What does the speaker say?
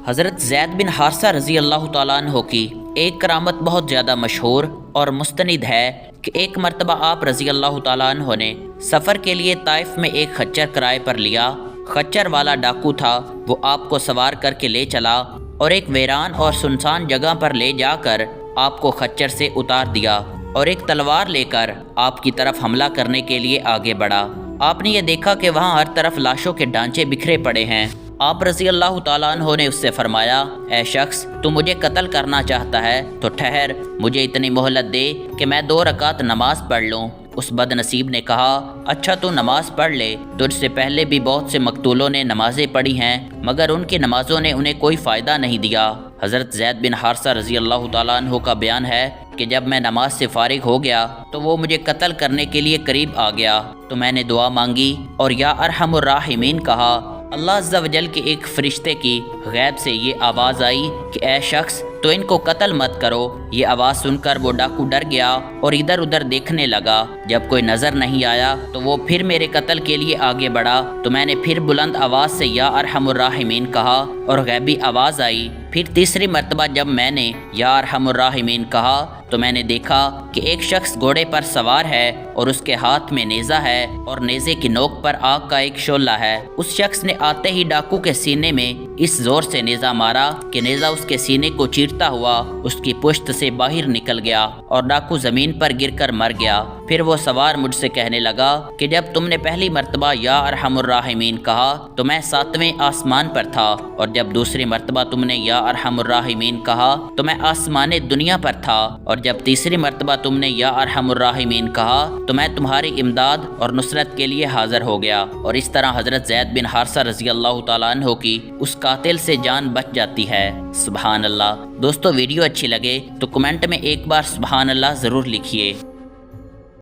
حضرت زید بن حارثہ رضی اللہ تعالیٰ عنہ کی ایک کرامت بہت زیادہ مشہور اور مستند ہے کہ ایک مرتبہ آپ رضی اللہ تعالیٰ عنہ نے سفر کے لیے طائف میں ایک خچر کرائے پر لیا۔ خچر والا ڈاکو تھا، وہ آپ کو سوار کر کے لے چلا اور ایک ویران اور سنسان جگہ پر لے جا کر آپ کو خچر سے اتار دیا اور ایک تلوار لے کر آپ کی طرف حملہ کرنے کے لیے آگے بڑھا۔ آپ نے یہ دیکھا کہ وہاں ہر طرف لاشوں کے ڈھانچے بکھرے پڑے ہیں۔ آپ رضی اللہ تعالیٰ عنہ نے اس سے فرمایا، اے شخص، تو مجھے قتل کرنا چاہتا ہے تو ٹھہر، مجھے اتنی مہلت دے کہ میں 2 رکعت نماز پڑھ لوں۔ اس بد نصیب نے کہا، اچھا تو نماز پڑھ لے، تجھ سے پہلے بھی بہت سے مقتولوں نے نمازیں پڑھی ہیں مگر ان کی نمازوں نے انہیں کوئی فائدہ نہیں دیا۔ حضرت زید بن حارثہ رضی اللہ تعالیٰ عنہ کا بیان ہے کہ جب میں نماز سے فارغ ہو گیا تو وہ مجھے قتل کرنے کے لیے قریب آ گیا تو میں نے دعا مانگی اور یا ارحم الراحمین کہا۔ اللہ عز و جل کے ایک فرشتے کی غیب سے یہ آواز آئی کہ اے شخص، تو ان کو قتل مت کرو۔ یہ آواز سن کر وہ ڈاکو ڈر گیا اور ادھر ادھر دیکھنے لگا۔ جب کوئی نظر نہیں آیا تو وہ پھر میرے قتل کے لیے آگے بڑھا تو میں نے پھر بلند آواز سے یا ارحم الراحمین کہا اور غیبی آواز آئی۔ پھر تیسری مرتبہ جب میں نے یا ارحم الراحمین کہا تو میں نے دیکھا کہ ایک شخص گھوڑے پر سوار ہے اور اس کے ہاتھ میں نیزہ ہے اور نیزے کی نوک پر آگ کا ایک شعلہ ہے۔ اس شخص نے آتے ہی ڈاکو کے سینے میں اس زور سے نیزہ مارا کہ نیزہ اس کے سینے کو چیرتا ہوا اس کی پشت سے باہر نکل گیا اور ڈاکو زمین پر گر کر مر گیا۔ پھر وہ سوار مجھ سے کہنے لگا کہ جب تم نے پہلی مرتبہ یا ارحم الراحمین کہا تو میں 7ویں آسمان پر تھا، اور جب دوسری مرتبہ تم نے یا ارحم الراحمین کہا تو میں آسمان دنیا پر تھا، اور جب تیسری مرتبہ تم نے یا ارحم الراحمین کہا تو میں تمہاری امداد اور نصرت کے لیے حاضر ہو گیا۔ اور اس طرح حضرت زید بن حارثہ رضی اللہ تعالیٰ عنہ کی اس قاتل سے جان بچ جاتی ہے۔ سبحان اللہ۔ دوستو، ویڈیو اچھی لگے تو کمنٹ میں ایک بار سبحان اللہ ضرور لکھیے۔